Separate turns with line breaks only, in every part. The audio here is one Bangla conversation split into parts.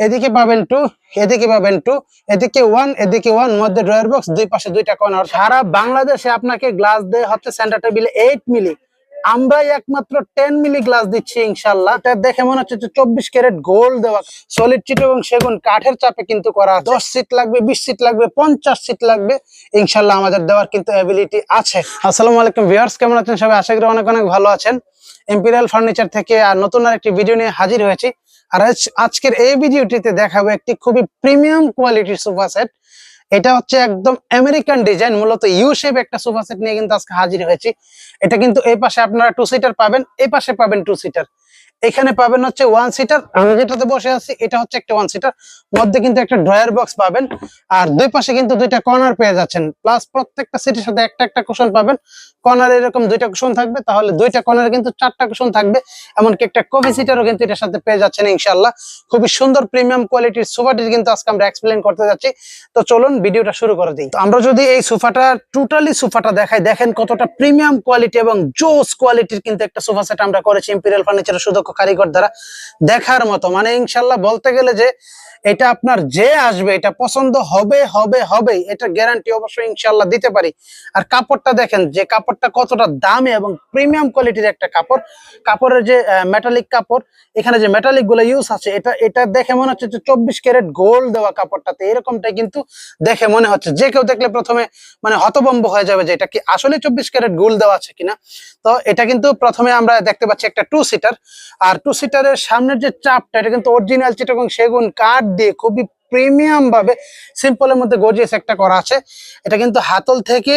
এদিকে পাবেন 2, এদিকে পাবেন 2, এদিকে 1, এদিকে 1, মধ্যে ড্রয়ার বক্স, দুই পাশে দুইটা কর্নার। সারা বাংলাদেশে আপনাকে গ্লাস দেয় হচ্ছে সেন্টার টেবিলে 8 মিলি, আমরাই একমাত্র 10 মিলি গ্লাস দিচ্ছি ইনশাল্লাহ। এটা দেখে মনে হচ্ছে 24 ক্যারেট গোল্ড দেওয়া, সলিড চিট এবং সেগুন কাঠের চাপে কিন্তু করা। 10 সিট লাগবে, 20 সিট লাগবে, 50 সিট লাগবে, ইনশাল্লাহ আমাদের দেওয়ার কিন্তু এবিলিটি আছে। আসসালামু আলাইকুম ভিউয়ার্স, কেমন আছেন সবাই? আশা করি অনেক অনেক ভালো আছেন। ইম্পেরিয়াল ফার্নিচার থেকে আর নতুন আরেকটি ভিডিও নিয়ে হাজির হয়েছি। আর আজকের এই ভিডিওটিতে দেখাবো একটি খুবই প্রিমিয়াম কোয়ালিটির সোফা সেট। এটা হচ্ছে একদম আমেরিকান ডিজাইন, মূলত ইউ শেপ একটা সোফা সেট নিয়ে কিন্তু আজকে হাজির হয়েছি। এটা কিন্তু এই পাশে আপনারা 2 সিটার পাবেন, এই পাশে পাবেন 2 সিটার, এখানে পাবেন হচ্ছে 1 সিটার। আমি যেটাতে বসে আছি এটা হচ্ছে একটা 1 সিটার, মধ্যে কিন্তু একটা ড্রয়ার বক্স পাবেন, আর দুই পাশে কিন্তু দুইটা কর্নার পেয়ে যাচ্ছেন। প্লাস প্রত্যেকটা সিটের সাথে একটা একটা কুশন পাবেন। কর্নারে এরকম দুইটা কুশন থাকবে, তাহলে দুইটা কর্নারে কিন্তু 4টা কুশন থাকবে। এমনকি একটা কফি সিটারও কিন্তু এটার সাথে পেয়ে যাচ্ছেন ইনশাআল্লাহ। খুবই সুন্দর প্রিমিয়াম কোয়ালিটির সোফাটি কিন্তু আজকে আমরা এক্সপ্লেইন করতে যাচ্ছি। তো চলুন ভিডিওটা শুরু করে দিই। তো আমরা যদি এই সোফাটা টোটালি সোফাটা দেখাই, দেখেন কতটা প্রিমিয়াম কোয়ালিটি এবং জোস কোয়ালিটির কিন্তু একটা সোফা সেট আমরা করেছি ইম্পেরিয়াল ফার্নিচারের সুদক্ষ কারিগর দ্বারা। দেখার মতো, মানে ইনশাআল্লাহ বলতে গেলে যে এটা আপনার যে আসবে এটা পছন্দ হবে হবে হবে, এটা গ্যারান্টি অবশ্যই ইনশাআল্লাহ দিতে পারি। আর কাপড়টা দেখেন যে কাপড়টা কতটা দামি এবং প্রিমিয়াম কোয়ালিটির একটা কাপড়। কাপড়ের যে মেটালিক কাপড়, এখানে যে মেটালিক গুলো ইউজ আছে, এটা এটা দেখে মনে হচ্ছে যে 24 ক্যারেট গোল্ড দেওয়া কাপড়টাতে, এরকমটাই কিন্তু দেখে মনে হচ্ছে। যে কেউ দেখলে প্রথমে মানে হতভম্ব হয়ে যাবে যে এটা কি আসলে 24 ক্যারেট গোল্ড দেওয়া আছে কিনা। তো এটা কিন্তু প্রথমে আমরা দেখতে পাচ্ছি একটা 2 সিটার। আর 2 সিটারের সামনের যে চাপটা, এটা কিন্তু অরিজিনাল চিটাগং সেগুন কাঠ দিয়ে খুবই প্রিমিয়াম ভাবে সিম্পলের মধ্যে গর্জিয়াস একটা করা আছে। এটা কিন্তু হাতল থেকে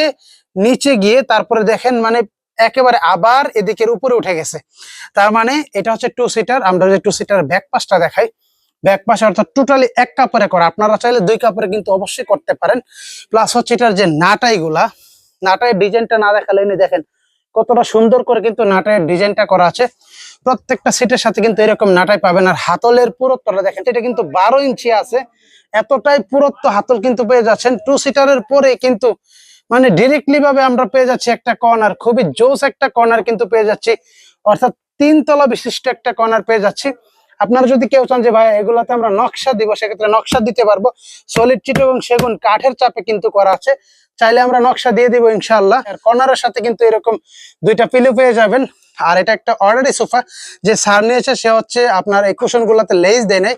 নিচে গিয়ে তারপরে দেখেন মানে একেবারে আবার এদিকের উপরে উঠে গেছে। তার মানে এটা হচ্ছে 2 সিটার। আমরা যে 2 সিটার ব্যাক পাশটা দেখাই, ব্যাক পাশে অর্থাৎ টোটালি এক কাপড়ে করা। আপনারা চাইলে 2 কাপড়ে কিন্তু অবশ্যই করতে পারেন। প্লাস হচ্ছে এটার যে নাটাইগুলা, নাটাইয়ের ডিজাইনটা না দেখালে দেখেন কতটা সুন্দর করে কিন্তু নাটাইয়ের ডিজাইনটা করা আছে। প্রত্যেকটা সিটের সাথে কিন্তু এরকম নাটাই পাবেন। আর হাতলের পুরুত্বটা দেখেন, এটা কিন্তু 12 ইঞ্চি আছে, এতটাই পুরুত্ব হাতল কিন্তু পেয়ে যাচ্ছেন। 2 সিটারের পরে কিন্তু মানে ডিরেক্টলি ভাবে আমরা পেয়ে যাচ্ছি একটা কর্নার, খুবই জোস একটা কর্নার কিন্তু পেয়ে যাচ্ছি, অর্থাৎ 3 তলা বিশিষ্ট একটা কর্নার পেয়ে যাচ্ছি। আপনারা যদি কেউ চান যে ভাই এগুলাতে আমরা নকশা দিব, সেক্ষেত্রে নকশা দিতে পারবো। সলিড চিট এবং সেগুন কাঠের চাপে কিন্তু করা আছে, চাইলে আমরা নকশা দিয়ে দিব ইনশাআল্লাহ। আর কর্নারের সাথে কিন্তু এরকম দুইটা পিলো পেয়ে যাবেন। আর এটা একটা অর্ডারি সোফা, যে স্যার নিয়েছে সে হচ্ছে আপনার এই কুশন গুলাতে লেজ দেয় নাই,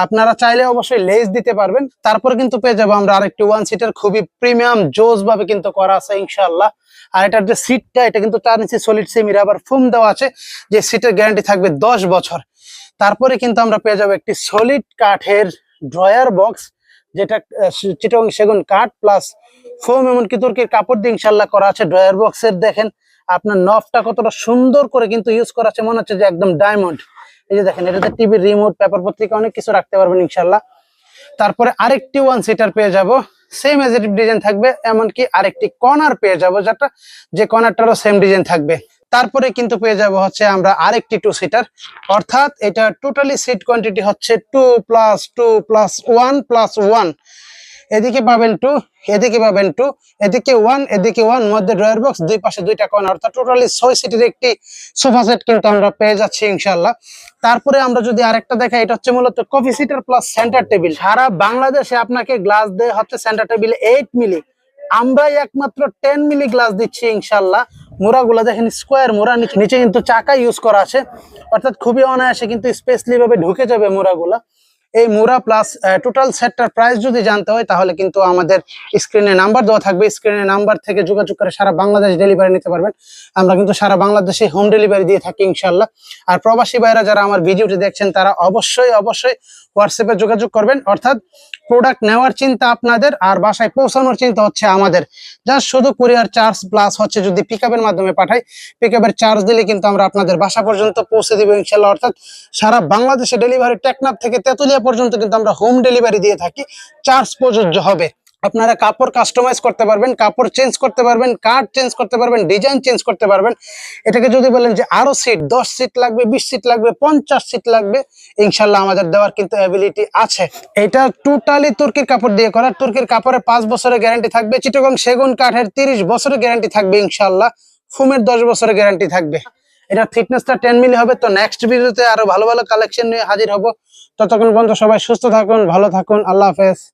আপনারা চাইলে অবশ্যই লেজ দিতে পারবেন। তারপর কিন্তু পেয়ে যাবো আমরা আরেকটি 1 সিটার, খুবই প্রিমিয়াম জোস ভাবে কিন্তু করা আছে ইনশাআল্লাহ। আর এটার যে সিটটা, এটা কিন্তু 4 ইঞ্চি সলিড সেমি রাবার ফোম দেওয়া আছে, যে সিটের গ্যারান্টি থাকবে 10 বছর। তারপরে কিন্তু আমরা পেয়ে যাবো একটি সলিড কাঠের ড্রয়ার বক্স, যেটা চিটাগং সেগুন কাঠ প্লাস ফোম, এমনকি তুর্কির কাপড় দিয়ে ইনশাআল্লাহ করা আছে। ড্রয়ার বক্সের দেখেন আপনার নফটা কতটা সুন্দর করে কিন্তু ইউজ করা আছে, মনে হচ্ছে যে একদম ডায়মন্ড। এই যে দেখেন, এটাতে টিভি রিমোট, পেপার পত্রিকা অনেক কিছু রাখতে পারবেন ইনশাআল্লাহ। তারপরে আরেকটি 1 সিটার পেয়ে যাব, সেম এজেটিভ ডিজাইন থাকবে, এমনকি আরেকটি কর্নার পেয়ে যাব, যেটা যে কর্নারটারও সেম ডিজাইন থাকবে। তারপরে কিন্তু পেয়ে যাব হচ্ছে আমরা আরেকটি 2 সিটার, অর্থাৎ এটা টোটালি সিট কোয়ান্টিটি হচ্ছে 2 + 2 + 1 + 1। এদিকে পাবেন 2, এদিকে পাবেন 2, এদিকে 1, এদিকে 1, মধ্যে ড্রয়ার বক্স, দুই পাশে দুইটা কর্নার, অর্থাৎ টোটালি 6 সিটের একটি সোফা সেট কিন্তু আমরা পেয়ে যাচ্ছি ইনশাআল্লাহ। তারপরে আমরা যদি আরেকটা দেখাই, এটা হচ্ছে মূলত coffee seater plus center table. সারা বাংলাদেশে আপনাকে গ্লাস দেয় হচ্ছে সেন্টার টেবিলে 8 মিলি, আমরাই একমাত্র 10 মিলি গ্লাস দিচ্ছি ইনশাআল্লাহ। মোড়াগুলা দেখেন স্কোয়ার মোড়া, নিচে কিন্তু চাকা ইউজ করা আছে, অর্থাৎ খুবই অনায়াসে কিন্তু স্পেসলি ভাবে ঢুকে যাবে মোড়াগুলা। এই মোড়া প্লাস টোটাল সেটটার প্রাইস যদি জানতে হয়, তাহলে কিন্তু আমাদের স্ক্রিনে নাম্বার দেওয়া থাকবে, স্ক্রিনে নাম্বার থেকে যোগাযোগ করে সারা বাংলাদেশ ডেলিভারি নিতে পারবেন। আমরা কিন্তু সারা বাংলাদেশে হোম ডেলিভারি দিয়ে থাকি ইনশাআল্লাহ। আর প্রবাসী ভাইরা যারা আমার ভিডিওটি দেখছেন, তারা অবশ্যই অবশ্যই হোয়াটসঅ্যাপে যোগাযোগ করবেন, অর্থাৎ প্রোডাক্ট নেওয়ার চিন্তা আপনাদের আর বাসায় পৌঁছানোর চিন্তা হচ্ছে আমাদের। জাস্ট শুধু কুরিয়ার চার্জ প্লাস হচ্ছে যদি পিকআপের মাধ্যমে পাঠাই, পিকআপের চার্জ দিলে কিন্তু আমরা আপনাদের বাসা পর্যন্ত পৌঁছে দিব ইনশাআল্লাহ। অর্থাৎ সারা বাংলাদেশে ডেলিভারি, টেকনাফ থেকে তেতুলিয়া পর্যন্ত কিন্তু আমরা হোম ডেলিভারি দিয়ে থাকি, চার্জ প্রযোজ্য হবে। আপনারা কাপড় কাস্টমাইজ করতে পারবেন, কাপড় চেঞ্জ করতে পারবেন, কাঠ চেঞ্জ করতে পারবেন, ডিজাইন চেঞ্জ করতে পারবেন। এটাকে যদি বলেন যে আরো সিট 10 সিট লাগবে, 20 সিট লাগবে, 50 সিট লাগবে, ইনশাআল্লাহ আমাদের দেওয়ার কিন্তু এবিলিটি আছে। এটা টোটালি তুর্কির কাপড় দিয়ে করা, তুর্কির কাপড়ের 5 বছরের গ্যারান্টি থাকবে, চিটাগং সেগুন কাঠের 30 বছরের গ্যারান্টি থাকবে ইনশাআল্লাহ, ফোমের 10 বছরের গ্যারান্টি থাকবে। এটা থিকনেসটা 10 মিলি হবে। তো নেক্সট ভিডিওতে আরো ভালো ভালো কালেকশন নিয়ে হাজির হব। ততক্ষণ পর্যন্ত সবাই সুস্থ থাকুন, ভালো থাকুন, আল্লাহ হাফেজ।